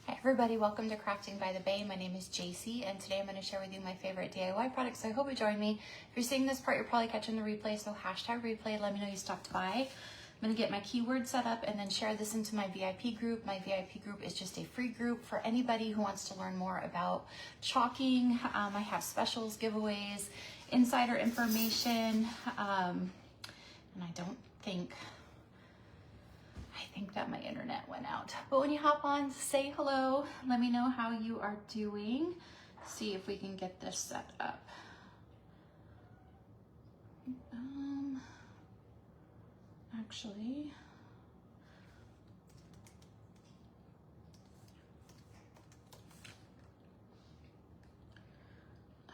Hi everybody, welcome to Crafting by the Bay. My name is JC and today I'm going to share with you my favorite DIY products. So I hope you join me. If you're seeing this part, you're probably catching the replay, so hashtag replay, let me know you stopped by. I'm going to get my keyword set up and then share this into my VIP group. My VIP group is just a free group for anybody who wants to learn more about chalking. I have specials, giveaways, insider information, and I think that my internet went out. But when you hop on, say hello. Let me know how you are doing. See if we can get this set up. Actually,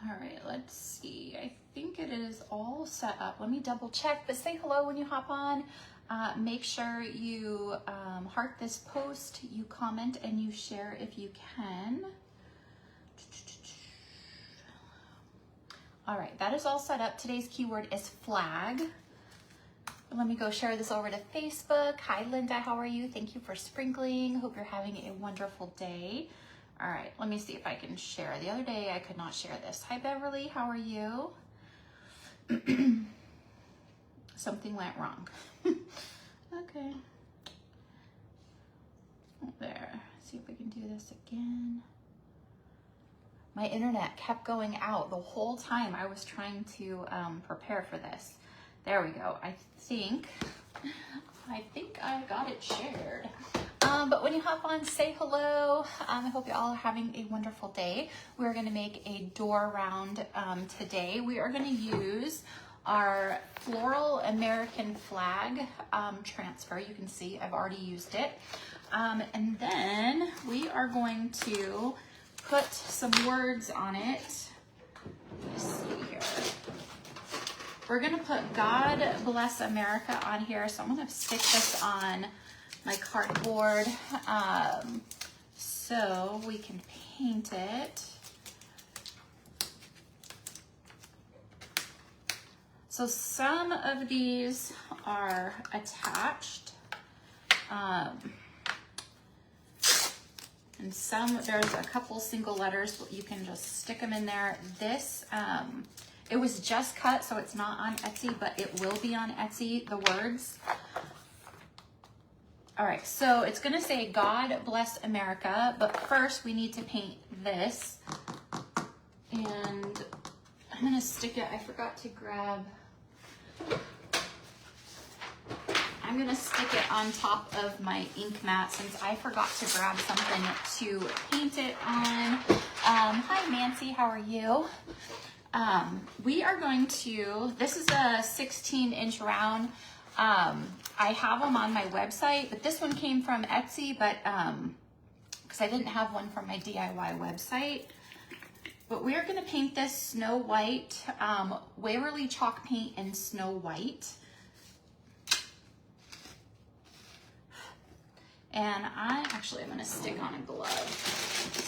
all right, let's see. I think it is all set up. Let me double check, but say hello when you hop on. Make sure you heart this post, you comment, and you share if you can. All right, that is all set up. Today's keyword is flag. Let me go share this over to Facebook. Hi, Linda, how are you? Thank you for sprinkling. Hope you're having a wonderful day. All right, let me see if I can share. The other day I could not share this. Hi, Beverly, how are you? Something went wrong. Okay. There. See if we can do this again. My internet kept going out the whole time I was trying to prepare for this. There we go. I think I got it shared. But when you hop on, say hello. I hope you all are having a wonderful day. We're going to make a door round today. We are going to use our floral American flag transfer. You can see I've already used it. And then we are going to put some words on it. Let's see here. We're going to put God Bless America on here. So I'm going to stick this on my cardboard so we can paint it. So some of these are attached, and some, there's a couple single letters, but you can just stick them in there. This, it was just cut, so it's not on Etsy, but it will be on Etsy, the words. All right, so it's gonna say God Bless America, but first we need to paint this. And I'm gonna stick it, I forgot to grab, I'm gonna stick it on top of my ink mat since I forgot to grab something to paint it on. Hi Nancy, how are you? We are going to, this is a 16-inch round. I have them on my website, but this one came from Etsy, but because I didn't have one from my DIY website. But we're going to paint this Snow White, Waverly chalk paint in Snow White. And I'm going to stick on a glove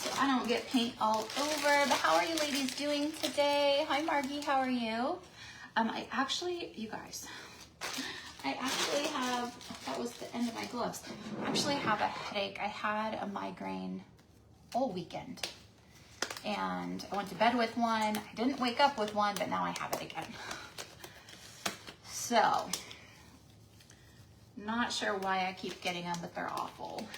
so I don't get paint all over. But how are you ladies doing today? Hi Margie, how are you? You guys, I actually have, that was the end of my gloves. I actually have a headache. I had a migraine all weekend. And I went to bed with one. I didn't wake up with one, but now I have it again. So, not sure why I keep getting them, but they're awful.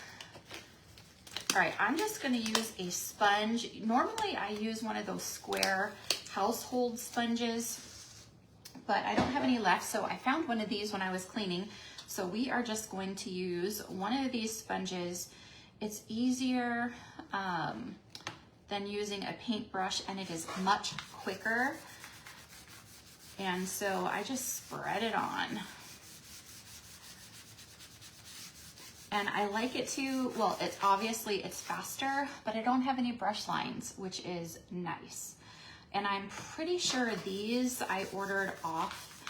All right, I'm just gonna use a sponge. Normally I use one of those square household sponges, but I don't have any left, so I found one of these when I was cleaning. So we are just going to use one of these sponges. It's easier than using a paintbrush, and it is much quicker. And so I just spread it on. And I like it too, well, it's obviously it's faster, but I don't have any brush lines, which is nice. And I'm pretty sure these I ordered off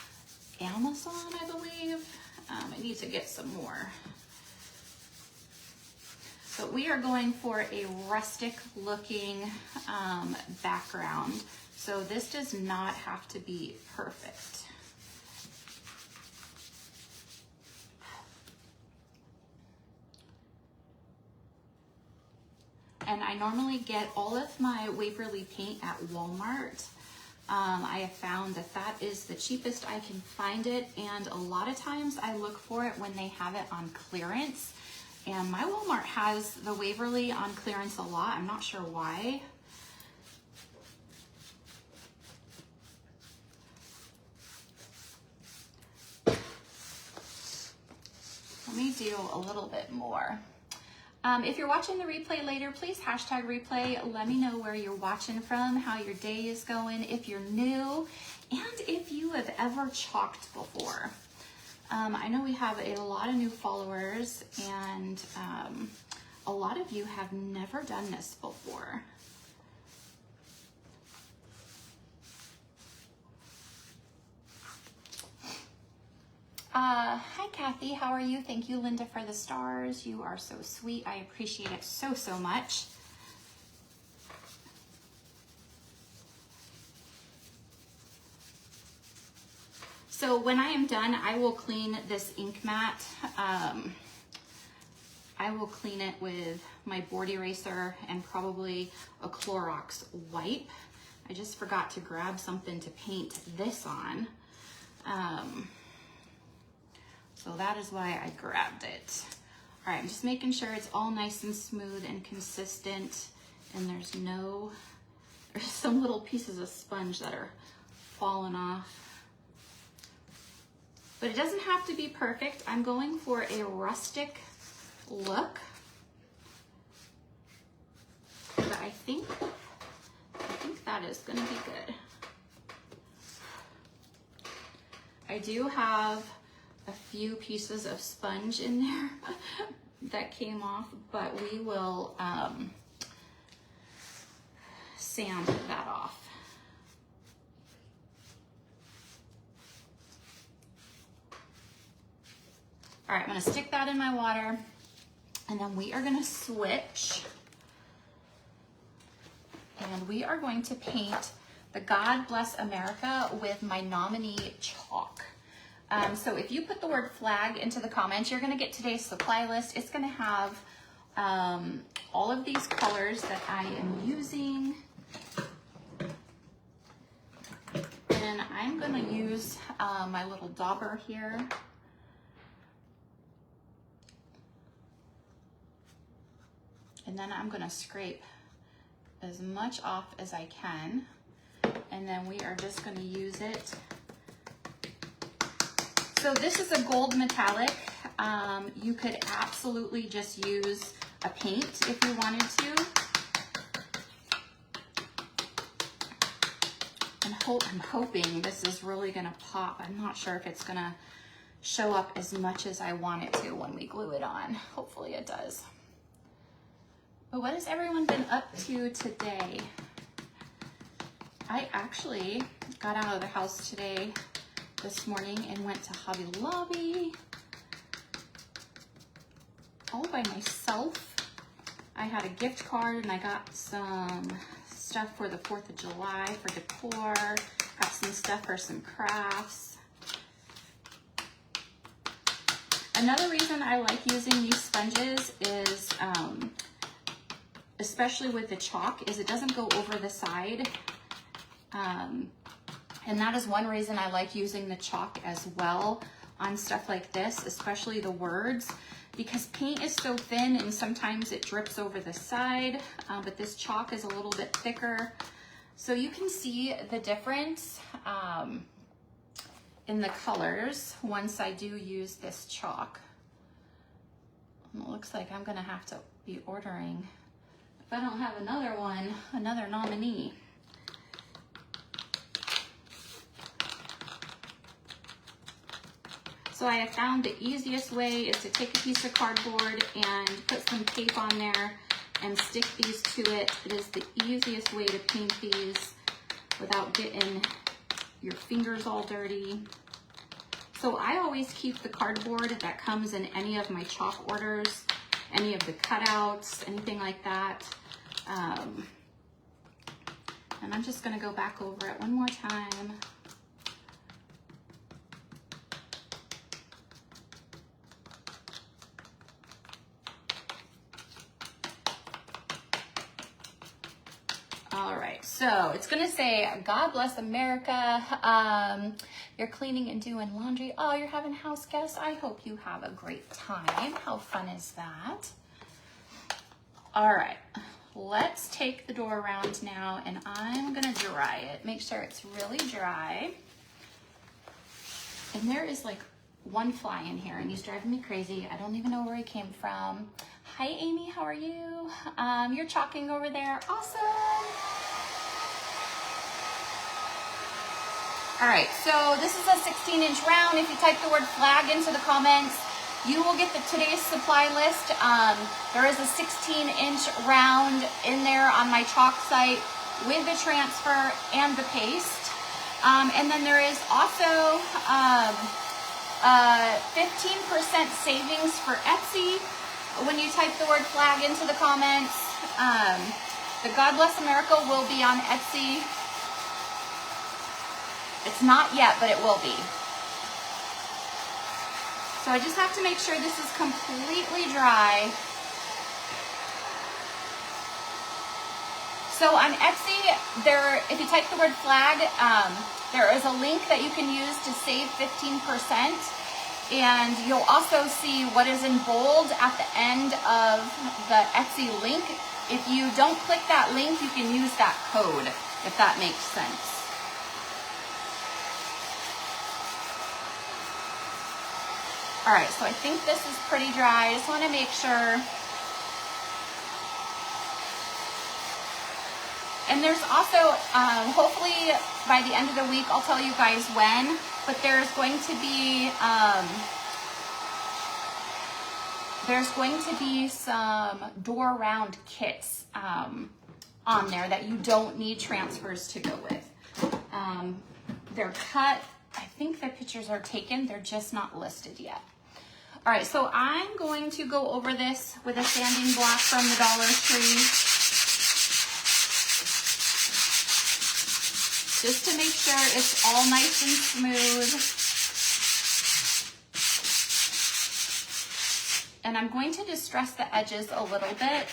Amazon, I believe. I need to get some more. But we are going for a rustic looking background. So this does not have to be perfect. and I normally get all of my Waverly paint at Walmart. I have found that that is the cheapest I can find it, and a lot of times I look for it when they have it on clearance. And my Walmart has the Waverly on clearance a lot. I'm not sure why. Let me do a little bit more. If you're watching the replay later, please hashtag replay. Let me know where you're watching from, how your day is going, if you're new, and if you have ever chalked before. I know we have a lot of new followers, and a lot of you have never done this before. Hi, Kathy. How are you? Thank you, Linda, for the stars. You are so sweet. I appreciate it so, so much. So when I am done, I will clean this ink mat. I will clean it with my board eraser and probably a Clorox wipe. I just forgot to grab something to paint this on. So that is why I grabbed it. All right, I'm just making sure it's all nice and smooth and consistent, and there's some little pieces of sponge that are falling off. But it doesn't have to be perfect. I'm going for a rustic look. But I think that is gonna be good. I do have a few pieces of sponge in there that came off, but we will sand that off. All right, I'm gonna stick that in my water, and then we are gonna switch, and we are going to paint the God Bless America with my nominee chalk. So if you put the word flag into the comments, you're gonna get today's supply list. It's gonna have all of these colors that I am using. And I'm gonna use my little dauber here. And then I'm gonna scrape as much off as I can. And then we are just gonna use it. So this is a gold metallic. You could absolutely just use a paint if you wanted to. I'm hoping this is really gonna pop. I'm not sure if it's gonna show up as much as I want it to when we glue it on. Hopefully it does. But what has everyone been up to today? I actually got out of the house today, this morning, and went to Hobby Lobby all by myself. I had a gift card and I got some stuff for the 4th of July for decor, got some stuff for some crafts. Another reason I like using these sponges is, especially with the chalk, is it doesn't go over the side. And that is one reason I like using the chalk as well on stuff like this, especially the words, because paint is so thin and sometimes it drips over the side, but this chalk is a little bit thicker. So you can see the difference in the colors once I do use this chalk. And it looks like I'm gonna have to be ordering, if I don't have another one, another nominee. So I have found the easiest way is to take a piece of cardboard and put some tape on there and stick these to it. It is the easiest way to paint these without getting your fingers all dirty. So I always keep the cardboard that comes in any of my chalk orders, any of the cutouts, anything like that. And I'm just gonna go back over it one more time. All right, so it's gonna say, God bless America. You're cleaning and doing laundry. Oh, you're having house guests. I hope you have a great time. How fun is that? All right, let's take the door around now, and I'm gonna dry it. Make sure it's really dry. And there is like one fly in here, and he's driving me crazy. I don't even know where he came from. Hi, Amy, how are you? You're chalking over there, awesome. All right, so this is a 16-inch round. If you type the word flag into the comments, you will get the today's supply list. There is a 16-inch round in there on my chalk site with the transfer and the paste. And then there is also 15% savings for Etsy when you type the word flag into the comments. The God Bless America will be on Etsy. It's not yet, but it will be. So I just have to make sure this is completely dry. So on Etsy, if you type the word flag, there is a link that you can use to save 15%. And you'll also see what is in bold at the end of the Etsy link. If you don't click that link, you can use that code, if that makes sense. All right, so I think this is pretty dry. I just want to make sure. And there's also, hopefully by the end of the week, I'll tell you guys when, but there's going to be some door round kits on there that you don't need transfers to go with. They're cut. I think the pictures are taken. They're just not listed yet. All right, so I'm going to go over this with a sanding block from the Dollar Tree, just to make sure it's all nice and smooth. And I'm going to distress the edges a little bit.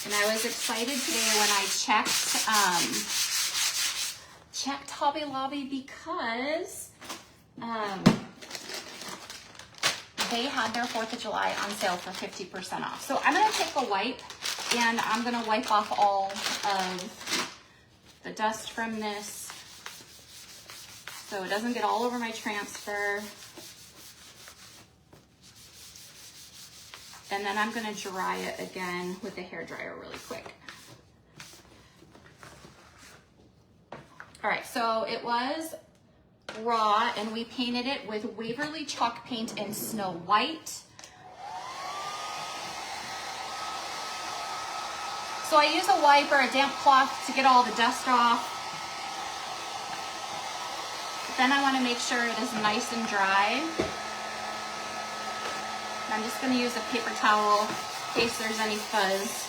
And I was excited today when I checked Hobby Lobby because they had their 4th of July on sale for 50% off. So I'm gonna take a wipe and I'm gonna wipe off all of the dust from this so it doesn't get all over my transfer. And then I'm gonna dry it again with the hairdryer really quick. All right, so it was raw and we painted it with Waverly chalk paint in Snow White. So I use a wipe or a damp cloth to get all the dust off. Then I wanna make sure it is nice and dry. I'm just going to use a paper towel in case there's any fuzz.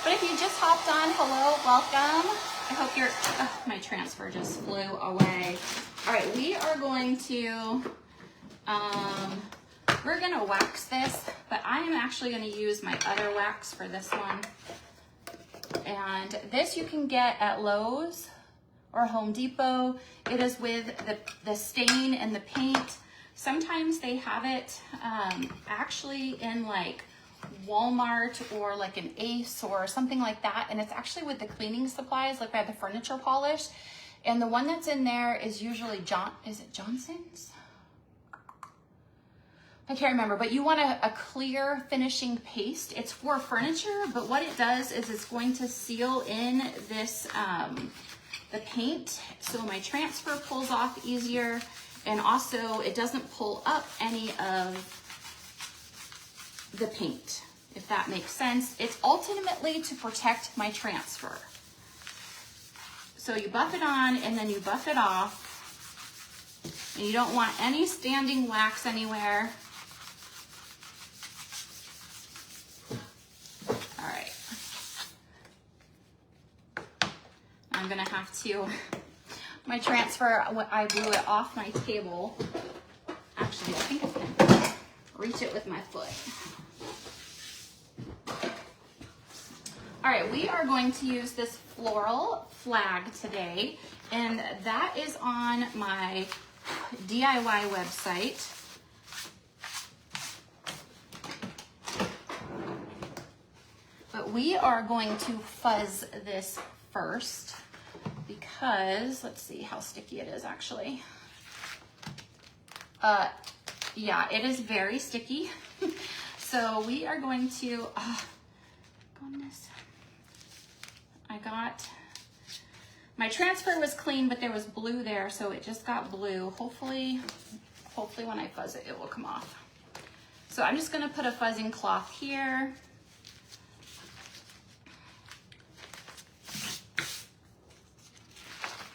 But if you just hopped on, hello, welcome. I hope you're, oh, my transfer just flew away. All right, we are going to, we're gonna wax this, but I am actually gonna use my other wax for this one. And this you can get at Lowe's or Home Depot. It is with the stain and the paint. Sometimes they have it actually in like Walmart or like an Ace or something like that. And it's actually with the cleaning supplies, like by the furniture polish. And the one that's in there is usually is it Johnson's? I can't remember, but you want a clear finishing paste. It's for furniture, but what it does is it's going to seal in this, the paint, so my transfer pulls off easier, and also it doesn't pull up any of the paint. if that makes sense. It's ultimately to protect my transfer. So you buff it on and then you buff it off. And you don't want any standing wax anywhere. All right. I'm gonna have to, my transfer, I blew it off my table. Actually, I think I can reach it with my foot. All right, we are going to use this floral flag today, and that is on my DIY website. But we are going to fuzz this first because, let's see how sticky it is actually. Yeah, it is very sticky. So we are going to, goodness. My transfer was clean, but there was blue there, so it just got blue. Hopefully when I fuzz it, it will come off. So I'm just gonna put a fuzzing cloth here.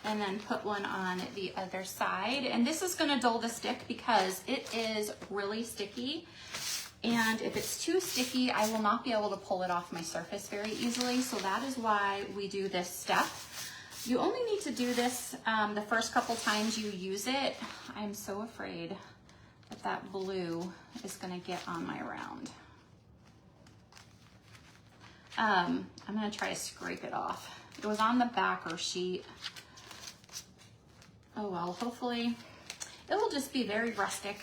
And then put one on the other side. And this is gonna dull the stick because it is really sticky. And if it's too sticky, I will not be able to pull it off my surface very easily. So that is why we do this step. You only need to do this the first couple times you use it. I'm so afraid that that blue is gonna get on my round. I'm gonna try to scrape it off. It was on the backer sheet. Oh well, hopefully it will just be very rustic.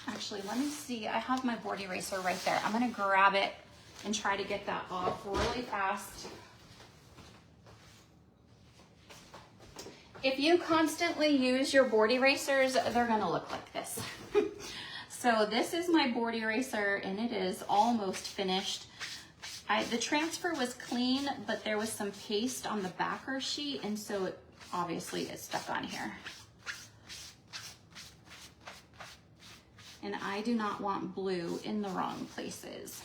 Actually, let me see. I have my board eraser right there. I'm gonna grab it and try to get that off really fast. If you constantly use your board erasers, they're gonna look like this. So this is my board eraser and it is almost finished. The transfer was clean, but there was some paste on the backer sheet, and so it obviously is stuck on here. And I do not want blue in the wrong places.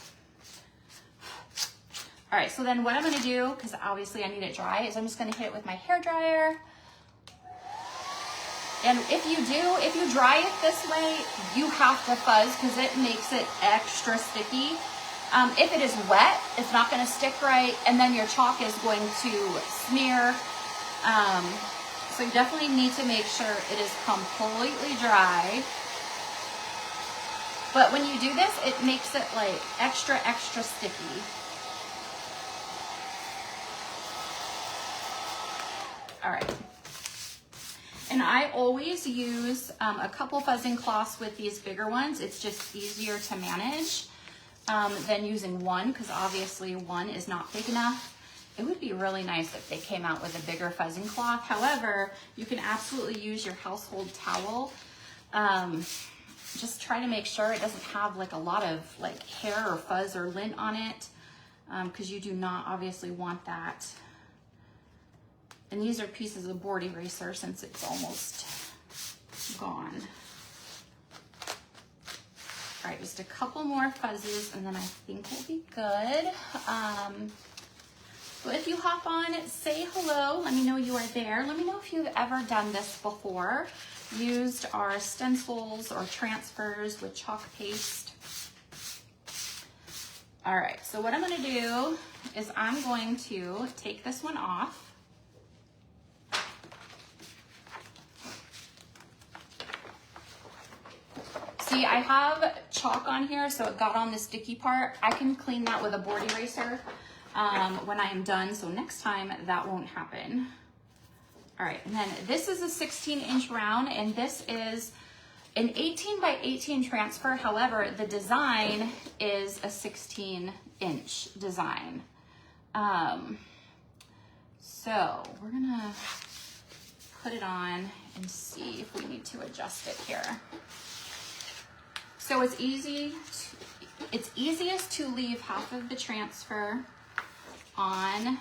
All right, so then what I'm gonna do, because obviously I need it dry, is I'm just gonna hit it with my hair dryer. And if you dry it this way, you have to fuzz because it makes it extra sticky. If it is wet, it's not gonna stick right, and then your chalk is going to smear. So you definitely need to make sure it is completely dry. But when you do this, it makes it like extra, extra sticky. All right. And I always use a couple fuzzing cloths with these bigger ones. It's just easier to manage than using one, because obviously one is not big enough. It would be really nice if they came out with a bigger fuzzing cloth. However, you can absolutely use your household towel. Just try to make sure it doesn't have like a lot of like hair or fuzz or lint on it, because you do not obviously want that. And these are pieces of board eraser since it's almost gone. All right, just a couple more fuzzes and then I think we'll be good. So if you hop on, say hello, let me know you are there. Let me know if you've ever done this before. Used our stencils or transfers with chalk paste. All right, so what I'm gonna do is I'm going to take this one off. See, I have chalk on here, so it got on the sticky part. I can clean that with a board eraser when I am done, so next time that won't happen. All right, and then this is a 16-inch round, and this is an 18 by 18 transfer. However, the design is a 16-inch design. So we're gonna put it on and see if we need to adjust it here. So it's easiest to leave half of the transfer on.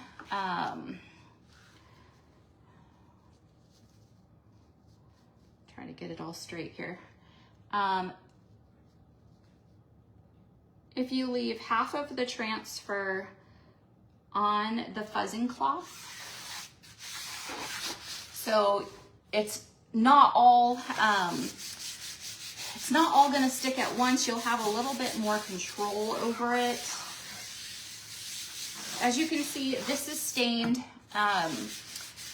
Trying to get it all straight here. if you leave half of the transfer on the fuzzing cloth, so it's not all gonna stick at once. You'll have a little bit more control over it. As you can see, this is stained.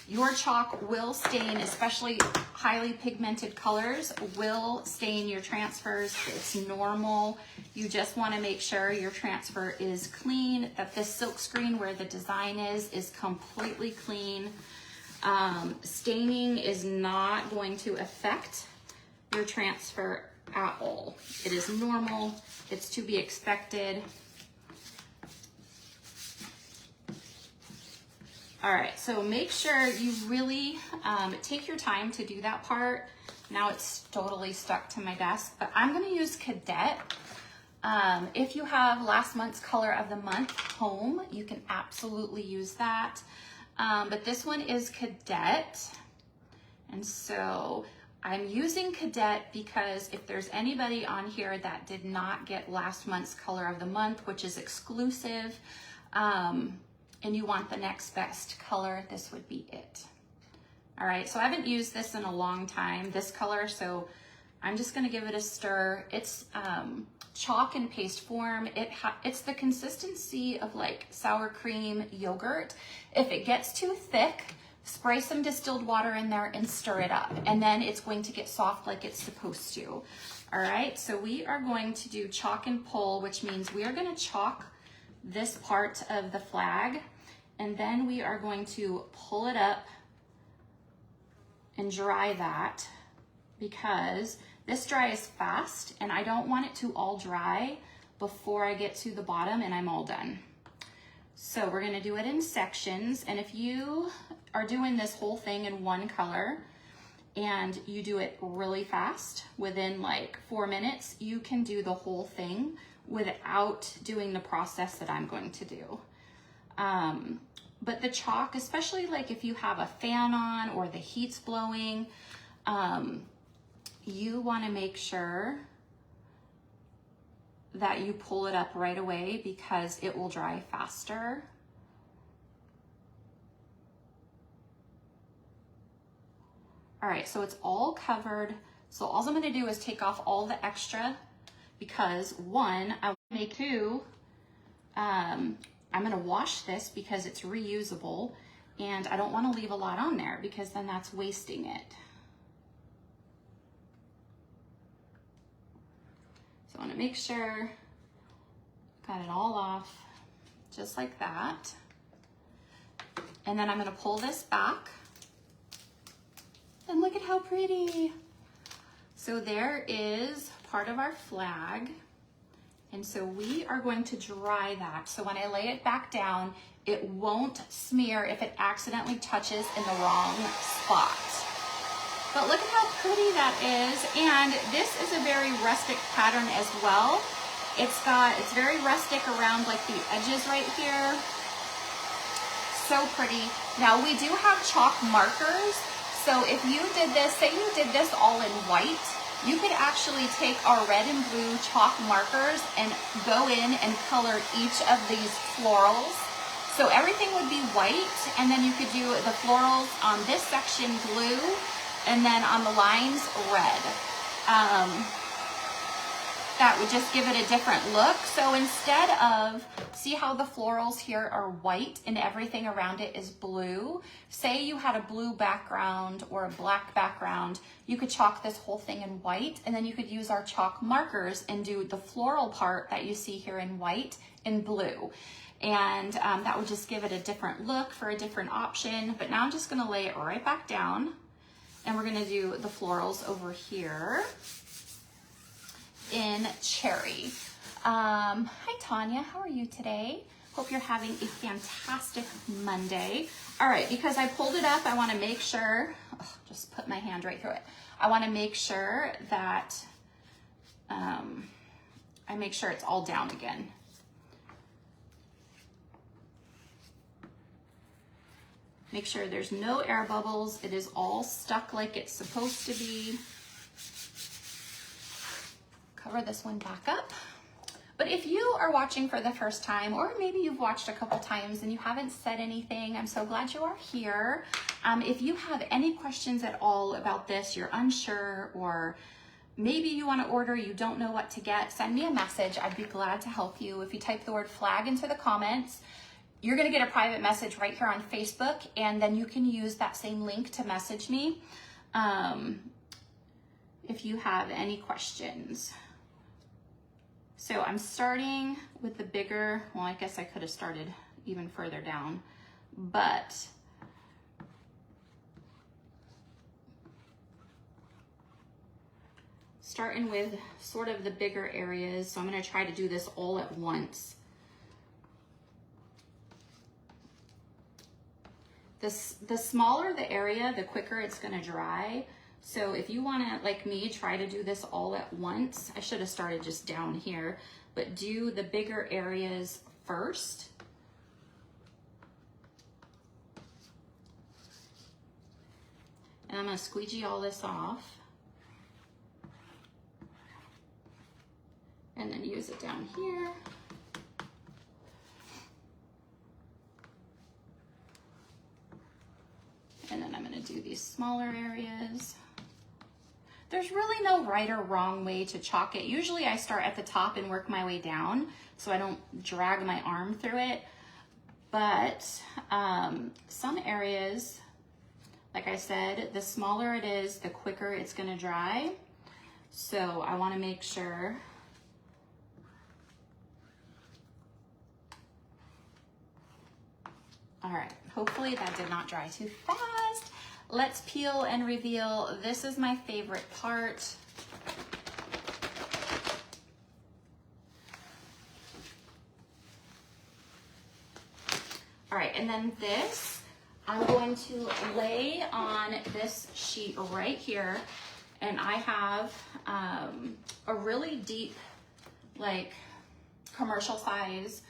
Your chalk will stain, especially highly pigmented colors will stain your transfers. It's normal. You just want to make sure your transfer is clean, that this silk screen where the design is completely clean. Staining is not going to affect your transfer at all. It is normal. It's to be expected. All right, so make sure you really take your time to do that part. Now it's totally stuck to my desk, but I'm gonna use Cadet. If you have last month's color of the month home, you can absolutely use that. But this one is Cadet. And so I'm using Cadet because if there's anybody on here that did not get last month's color of the month, which is exclusive, and you want the next best color, this would be it. All right, so I haven't used this in a long time, this color, so I'm just gonna give it a stir. It's chalk and paste form. It's the consistency of like sour cream yogurt. If it gets too thick, spray some distilled water in there and stir it up, and then it's going to get soft like it's supposed to. All right, so we are going to do chalk and pull, which means we are gonna chalk this part of the flag, and then we are going to pull it up and dry that, because this dries fast and I don't want it to all dry before I get to the bottom and I'm all done. So we're gonna do it in sections, and if you are doing this whole thing in one color and you do it really fast, within like 4 minutes, you can do the whole thing without doing the process that I'm going to do. But the chalk, especially like if you have a fan on or the heat's blowing, you want to make sure that you pull it up right away because it will dry faster. All right, so it's all covered. So all I'm going to do is take off all the extra, because one, I want to make two, I'm going to wash this because it's reusable, and I don't want to leave a lot on there because then that's wasting it. So I want to make sure got it all off just like that. And then I'm going to pull this back, and look at how pretty. So there is part of our flag. And so we are going to dry that. So when I lay it back down, it won't smear if it accidentally touches in the wrong spot. But look at how pretty that is. And this is a very rustic pattern as well. It's very rustic around like the edges right here. So pretty. Now we do have chalk markers. So if you did this, say you did this all in white, you could actually take our red and blue chalk markers and go in and color each of these florals. So everything would be white, and then you could do the florals on this section blue, and then on the lines red. That would just give it a different look. So instead of, see how the florals here are white and everything around it is blue? Say you had a blue background or a black background, you could chalk this whole thing in white, and then you could use our chalk markers and do the floral part that you see here in white in blue. And that would just give it a different look for a different option. But now I'm just gonna lay it right back down, and we're gonna do the florals over here in cherry. Hi Tanya, how are you today? Hope you're having a fantastic Monday. All right, because I pulled it up, I want to make sure, just put my hand right through it. I want to make sure that I make sure it's all down again. Make sure there's no air bubbles. It is all stuck like it's supposed to be. Cover this one back up. But if you are watching for the first time, or maybe you've watched a couple times and you haven't said anything, I'm so glad you are here. If you have any questions at all about this, you're unsure, or maybe you want to order, you don't know what to get, send me a message. I'd be glad to help you. If you type the word flag into the comments, you're going to get a private message right here on Facebook, and then you can use that same link to message me if you have any questions. So I'm starting with the bigger, well, I guess I could have started even further down, but starting with sort of the bigger areas. So I'm going to try to do this all at once. The smaller the area, the quicker it's going to dry. So if you want to, like me, try to do this all at once, I should have started just down here, but do the bigger areas first. And I'm going to squeegee all this off. And then use it down here. And then I'm going to do these smaller areas. There's really no right or wrong way to chalk it. Usually I start at the top and work my way down so I don't drag my arm through it. But some areas, like I said, the smaller it is, the quicker it's going to dry. So I want to make sure all right, hopefully that did not dry too fast. Let's peel and reveal. This is my favorite part. All right, and then this, I'm going to lay on this sheet right here. And I have a really deep, like commercial size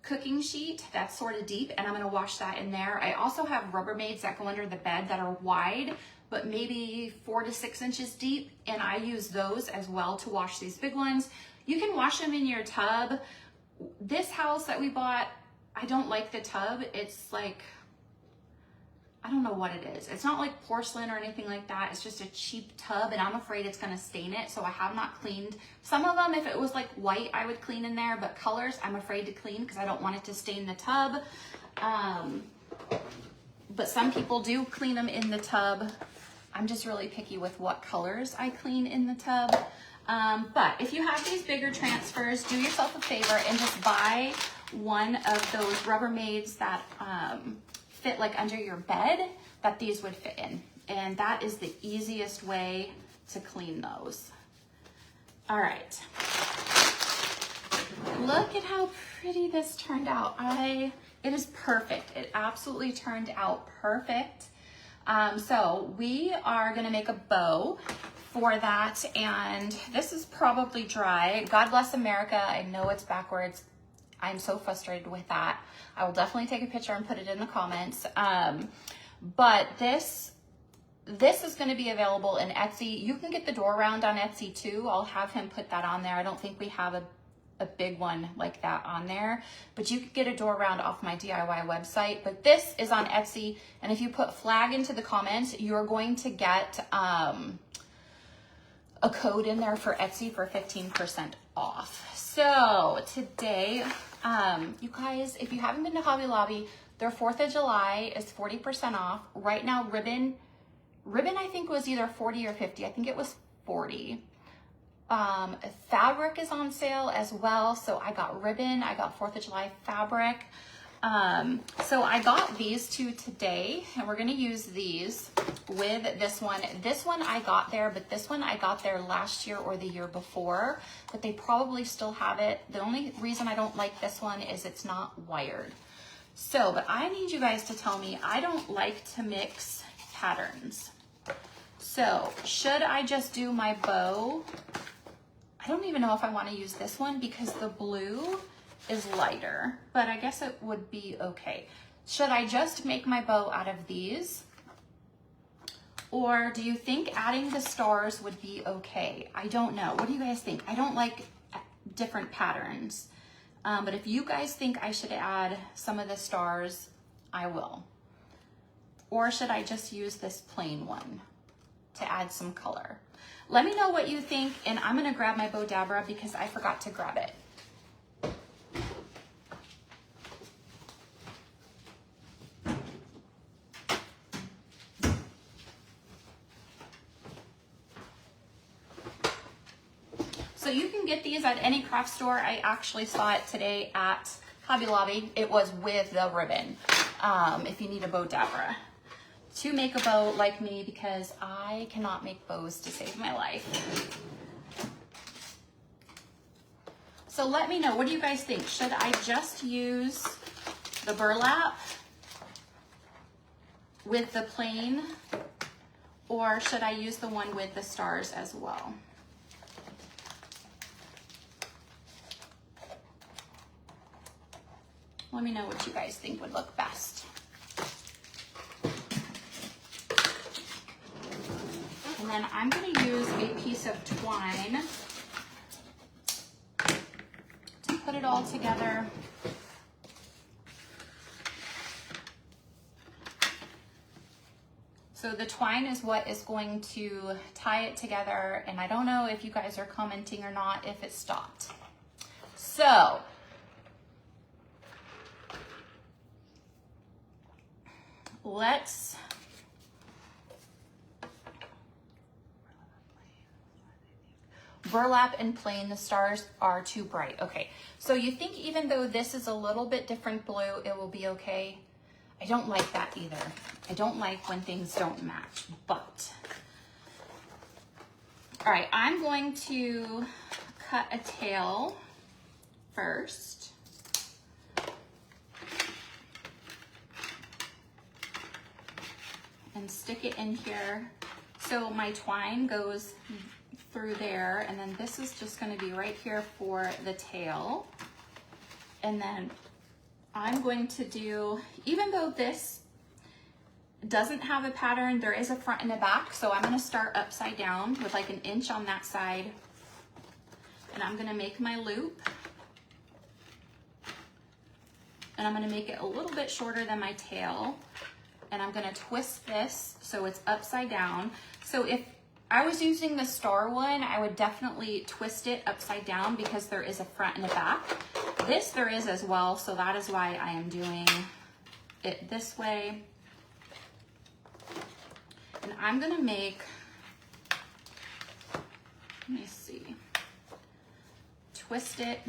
cooking sheet that's sort of deep, and I'm going to wash that in there. I also have Rubbermaids that go under the bed that are wide, but maybe 4 to 6 inches deep, and I use those as well to wash these big ones. You can wash them in your tub. This house that we bought, I don't like the tub. It's like, I don't know what it is. It's not like porcelain or anything like that. It's just a cheap tub, and I'm afraid it's gonna stain it, so I have not cleaned. Some of them, if it was like white, I would clean in there, but colors, I'm afraid to clean because I don't want it to stain the tub. But some people do clean them in the tub. I'm just really picky with what colors I clean in the tub. But if you have these bigger transfers, do yourself a favor and just buy one of those Rubbermaids that fit like under your bed that these would fit in. And that is the easiest way to clean those. All right. Look at how pretty this turned out. It is perfect. It absolutely turned out perfect. So we are gonna make a bow for that, and this is probably dry. God bless America. I know it's backwards. I'm so frustrated with that. I will definitely take a picture and put it in the comments. But this is going to be available in Etsy. You can get the door round on Etsy too. I'll have him put that on there. I don't think we have a big one like that on there, but you could get a door round off my DIY website. But this is on Etsy, and if you put flag into the comments, you're going to get a code in there for Etsy for 15% off. So today, you guys, if you haven't been to Hobby Lobby, their 4th of July is 40% off. Right now, ribbon I think was either 40 or 50. I think it was 40. Fabric is on sale as well. So I got ribbon, I got 4th of July fabric. So I got these two today, and we're gonna use these with this one. This one I got there, but this one I got there last year or the year before, but they probably still have it. The only reason I don't like this one is it's not wired. So, but I need you guys to tell me, I don't like to mix patterns. So should I just do my bow? I don't even know if I want to use this one because the blue is lighter, but I guess it would be okay. Should I just make my bow out of these? Or do you think adding the stars would be okay? I don't know. What do you guys think? I don't like different patterns. But if you guys think I should add some of the stars, I will. Or should I just use this plain one to add some color? Let me know what you think, and I'm gonna grab my Bow Dabra because I forgot to grab it. So you can get these at any craft store. I actually saw it today at Hobby Lobby. It was with the ribbon, if you need a Bow Dabra to make a bow like me, because I cannot make bows to save my life. So let me know, what do you guys think? Should I just use the burlap with the plain, or should I use the one with the stars as well? Let me know what you guys think would look best. And then I'm going to use a piece of twine to put it all together. So the twine is what is going to tie it together, and I don't know if you guys are commenting or not if it stopped. So let's burlap and plain, the stars are too bright. Okay, so you think even though this is a little bit different blue, it will be okay? I don't like that either. I don't like when things don't match, but. All right, I'm going to cut a tail first. And stick it in here. So my twine goes through there, and then this is just going to be right here for the tail. And then I'm going to do, even though this doesn't have a pattern, there is a front and a back, so I'm going to start upside down with like 1 inch on that side, and I'm going to make my loop, and I'm going to make it a little bit shorter than my tail. And I'm gonna twist this so it's upside down. So if I was using the star one, I would definitely twist it upside down because there is a front and a back. This there is as well, so that is why I am doing it this way. And I'm gonna make, let me see, twist it.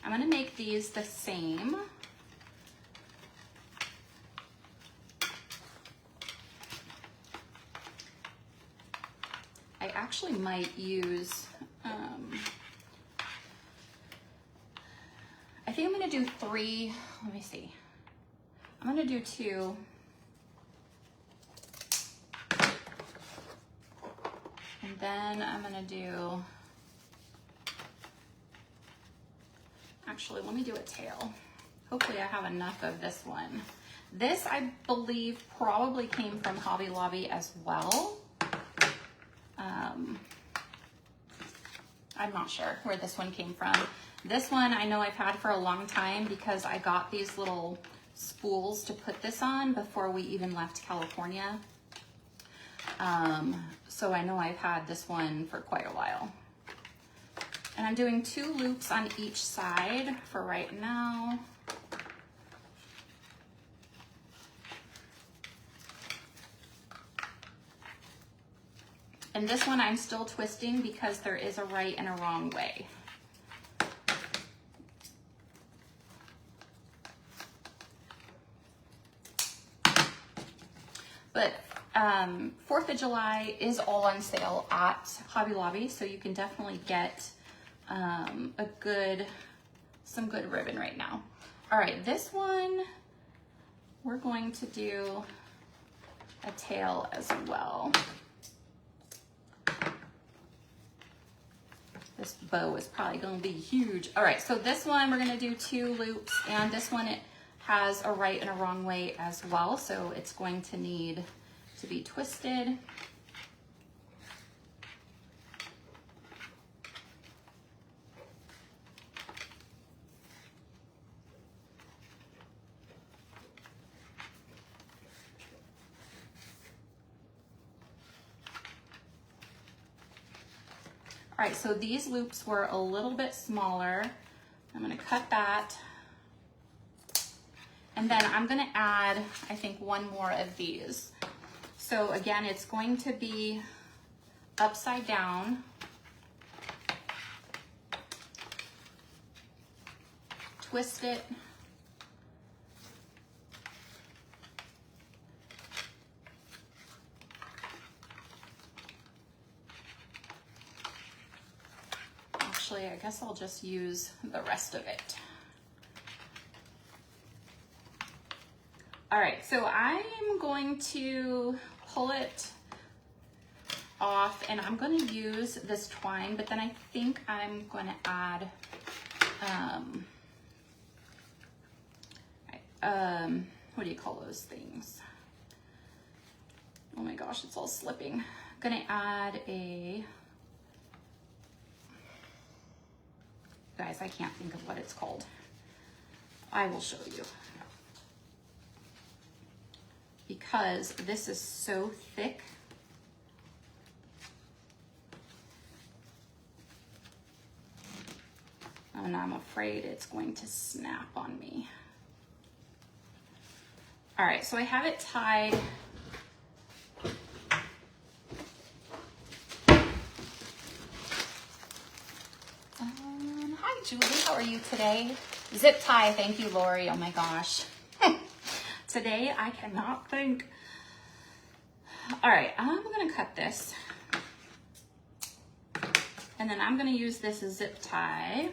I'm gonna make these the same. I actually might use, I think I'm gonna do 3, let me see. I'm gonna do 2. And then I'm gonna do, actually, let me do a tail. Hopefully I have enough of this one. This, I believe, probably came from Hobby Lobby as well. I'm not sure where this one came from. This one I know I've had for a long time because I got these little spools to put this on before we even left California. So I know I've had this one for quite a while. And I'm doing 2 loops on each side for right now. And this one I'm still twisting because there is a right and a wrong way. But 4th of July is all on sale at Hobby Lobby, so you can definitely get some good ribbon right now. All right, this one, we're going to do a tail as well. This bow is probably going to be huge. All right, so this one we're going to do 2 loops, and this one it has a right and a wrong way as well, so it's going to need to be twisted. All right, so these loops were a little bit smaller. I'm gonna cut that. And then I'm gonna add, I think, one more of these. So again, it's going to be upside down. Twist it. Actually, I guess I'll just use the rest of it. All right, so I'm going to pull it off and I'm going to use this twine, but then I think I'm going to add, what do you call those things? Oh my gosh, it's all slipping. I'm going to add a, guys, I can't think of what it's called. I will show you. Because this is so thick. And I'm afraid it's going to snap on me. All right, so I have it tied. Hi, Julie, how are you today? Zip tie, thank you, Lori, oh my gosh. Today, I cannot think. All right, I'm gonna cut this. And then I'm gonna use this zip tie.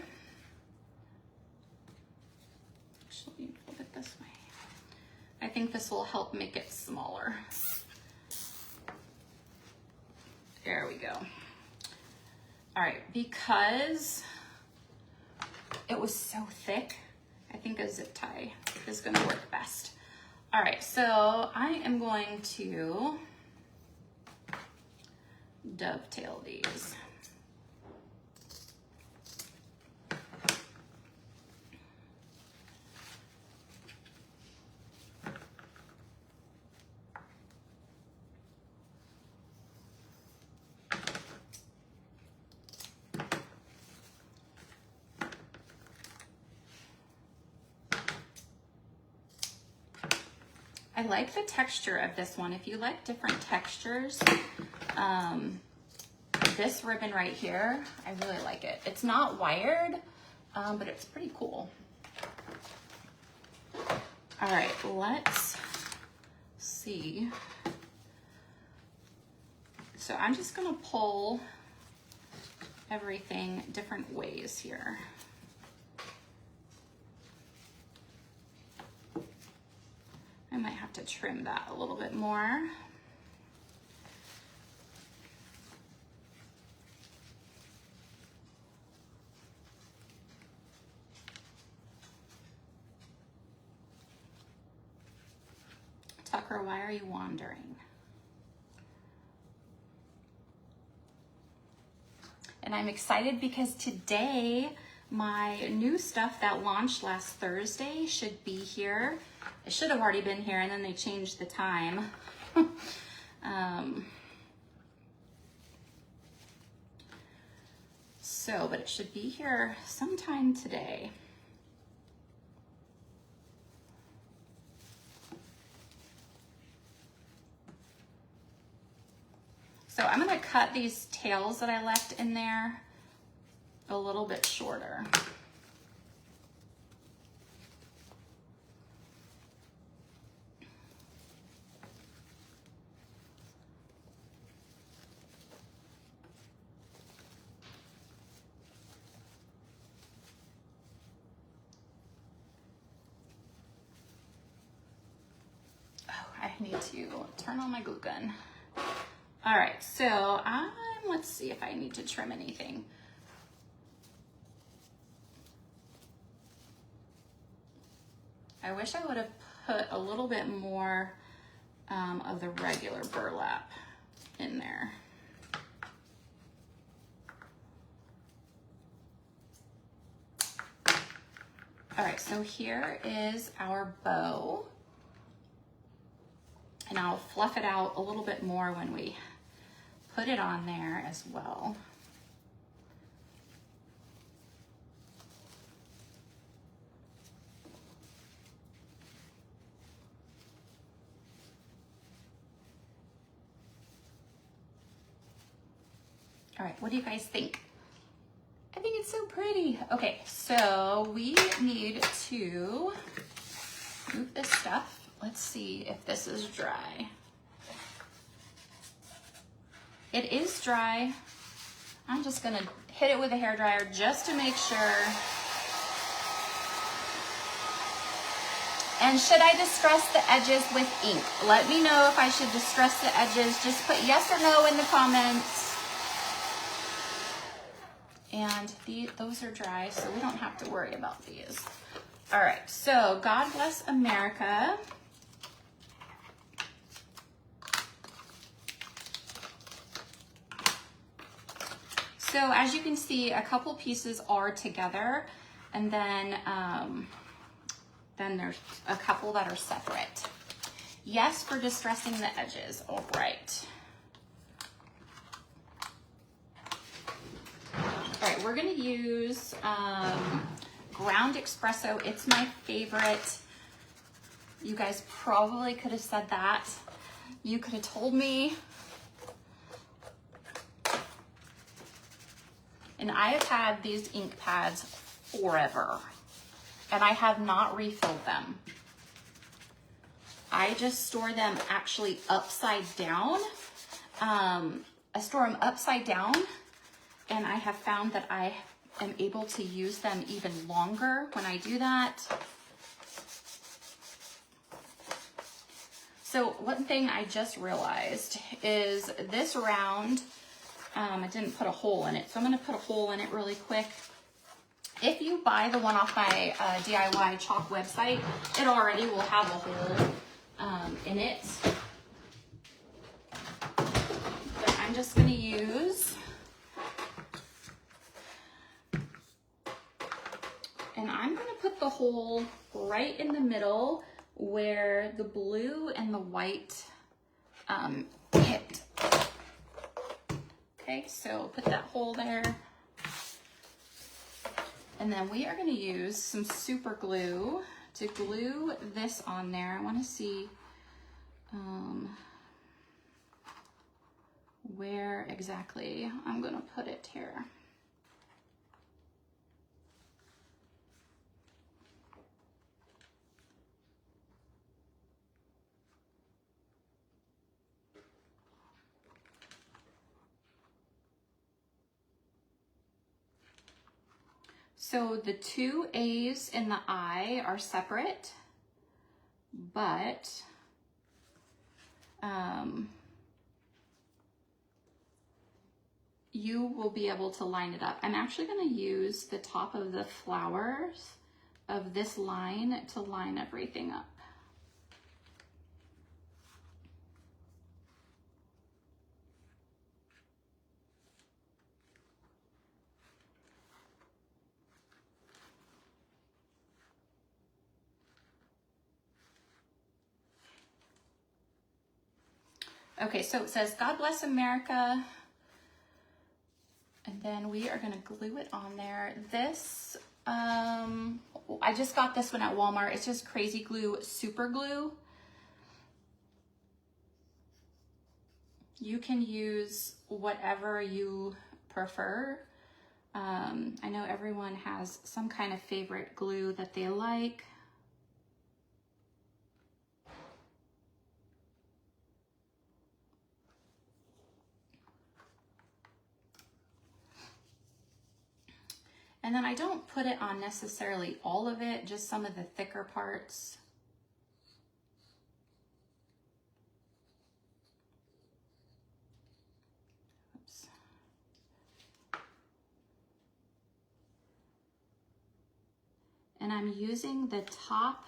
Actually, flip it this way. I think this will help make it smaller. There we go. All right, because it was so thick, I think a zip tie is gonna work best. All right, so I am going to dovetail these. I like the texture of this one. If you like different textures, this ribbon right here, I really like it. It's not wired, but it's pretty cool. All right, let's see. So I'm just gonna pull everything different ways here. I might have to trim that a little bit more. Tucker, why are you wandering? And I'm excited because today my new stuff that launched last Thursday should be here. It should have already been here and then they changed the time. But it should be here sometime today. So I'm gonna cut these tails that I left in there a little bit shorter. I need to turn on my glue gun. All right, so let's see if I need to trim anything. I wish I would have put a little bit more of the regular burlap in there. All right, so here is our bow. And I'll fluff it out a little bit more when we put it on there as well. All right, what do you guys think? I think it's so pretty. Okay, so we need to move this stuff. Let's see if this is dry. It is dry. I'm just gonna hit it with a hairdryer just to make sure. And should I distress the edges with ink? Let me know if I should distress the edges. Just put yes or no in the comments. And those are dry, so we don't have to worry about these. All right, so God Bless America. So as you can see, a couple pieces are together, and then there's a couple that are separate. Yes, for distressing the edges. All right. All right, we're gonna use ground espresso. It's my favorite. You guys probably could have said that. You could have told me. And I have had these ink pads forever, and I have not refilled them. I just store them actually upside down. I store them upside down, and I have found that I am able to use them even longer when I do that. So one thing I just realized is this round, I didn't put a hole in it, so I'm gonna put a hole in it really quick. If you buy the one off my DIY chalk website, it already will have a hole in it. But I'm just gonna use, and I'm gonna put the hole right in the middle where the blue and the white hit. Okay, so put that hole there. And then we are gonna use some super glue to glue this on there. I wanna see where exactly I'm gonna put it here. So the two A's in the I are separate, but you will be able to line it up. I'm actually going to use the top of the flowers of this line to line everything up. Okay, so it says, God Bless America. And then we are gonna glue it on there. This, I just got this one at Walmart. It's just Crazy Glue Super Glue. You can use whatever you prefer. I know everyone has some kind of favorite glue that they like. And then I don't put it on necessarily all of it, just some of the thicker parts. Oops. And I'm using the top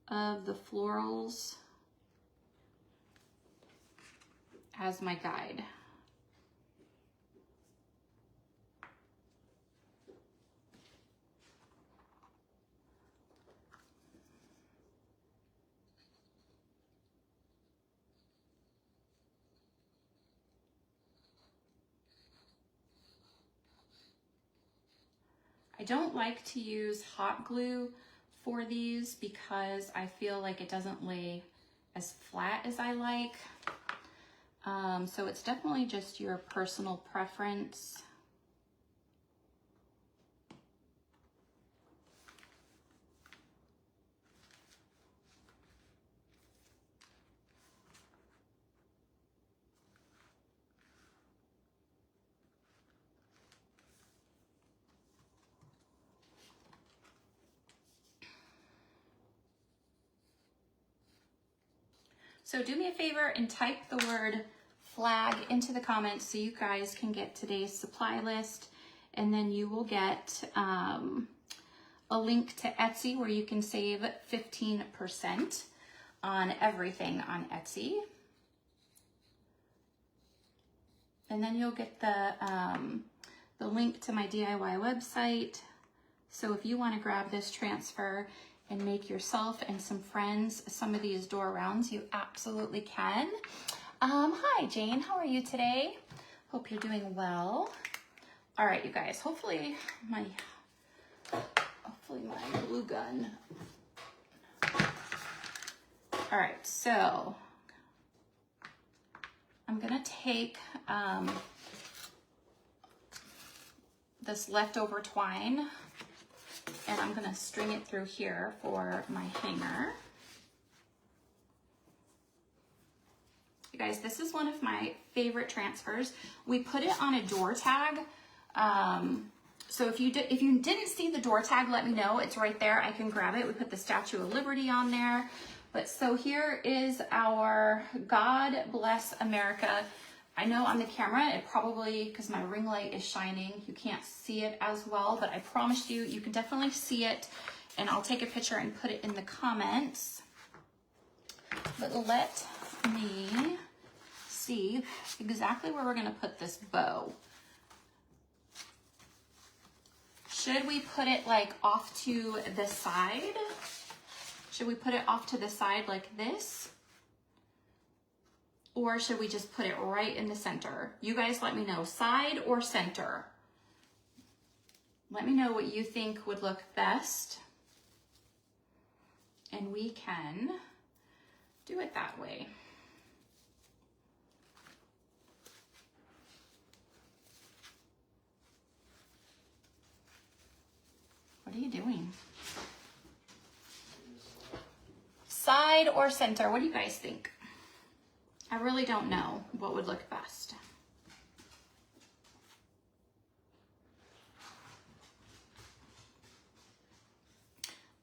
of the florals as my guide. I don't like to use hot glue for these because I feel like it doesn't lay as flat as I like. So it's definitely just your personal preference. So do me a favor and type the word flag into the comments so you guys can get today's supply list, and then you will get a link to Etsy where you can save 15% on everything on Etsy. And then you'll get the link to my DIY website. So if you want to grab this transfer and make yourself and some friends some of these door rounds, you absolutely can. Hi Jane, how are you today? Hope you're doing well. All right, you guys, hopefully my glue gun. All right, so I'm gonna take this leftover twine and I'm gonna string it through here for my hanger. You guys, this is one of my favorite transfers. We put it on a door tag. So if you didn't see the door tag, let me know. It's right there. I can grab it. We put the Statue of Liberty on there. But so here is our God Bless America. I know on the camera, it probably, because my ring light is shining, you can't see it as well, but I promise you, you can definitely see it. And I'll take a picture and put it in the comments. But let me see exactly where we're gonna put this bow. Should we put it like off to the side? Should we put it off to the side like this? Or should we just put it right in the center? You guys let me know, side or center? Let me know what you think would look best. And we can do it that way. What are you doing? Side or center? What do you guys think? I really don't know what would look best.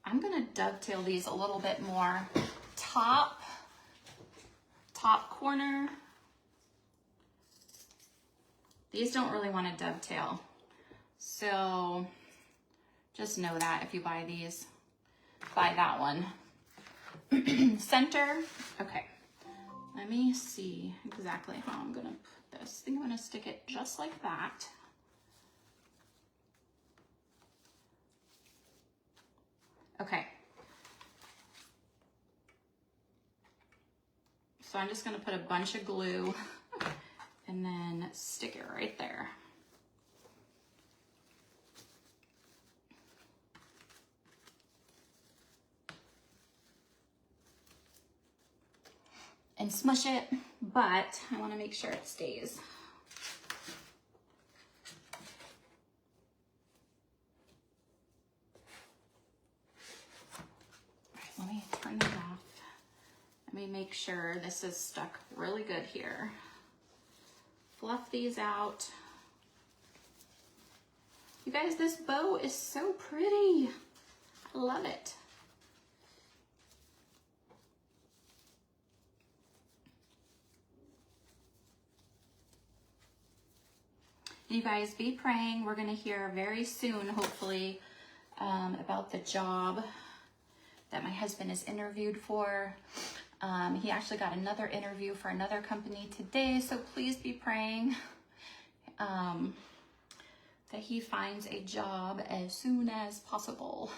I'm gonna dovetail these a little bit more. Top corner. These don't really want to dovetail. So just know that if you buy these, buy that one. Center, okay. Let me see exactly how I'm gonna put this. I think I'm gonna stick it just like that. Okay. So I'm just gonna put a bunch of glue and then stick it right there. And smush it, but I want to make sure it stays. All right, let me turn it off. Let me make sure this is stuck really good here. Fluff these out. You guys, this bow is so pretty. I love it. You guys be praying. We're going to hear very soon, hopefully, about the job that my husband is interviewed for. He actually got another interview for another company today, so please be praying that he finds a job as soon as possible.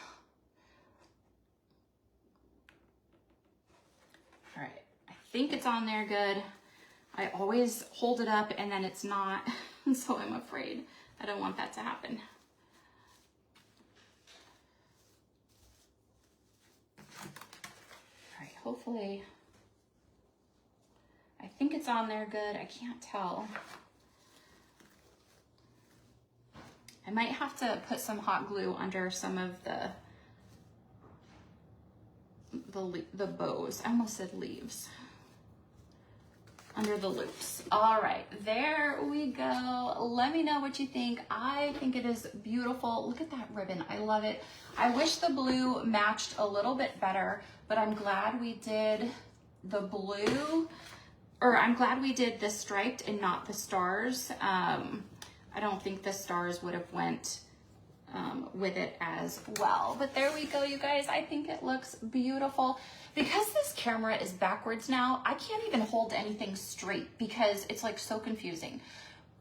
All right, I think it's on there good. I always hold it up and then it's not, and so I'm afraid. I don't want that to happen. All right, hopefully, I think it's on there good. I can't tell. I might have to put some hot glue under some of the bows. I almost said leaves. Under the loops. All right, there we go. Let me know what you think. I think it is beautiful. Look at that ribbon. I love it. I wish the blue matched a little bit better, but I'm glad we did the blue, or I'm glad we did the striped and not the stars. I don't think the stars would have went with it as well. But there we go, you guys. I think it looks beautiful. Because this camera is backwards now, I can't even hold anything straight because it's like so confusing.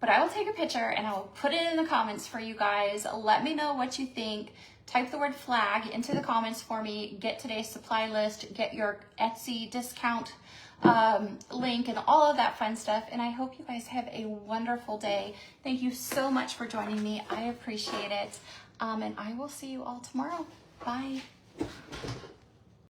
But I will take a picture and I'll put it in the comments for you guys. Let me know what you think. Type the word flag into the comments for me. Get today's supply list. Get your Etsy discount link and all of that fun stuff. And I hope you guys have a wonderful day. Thank you so much for joining me. I appreciate it. And I will see you all tomorrow. Bye.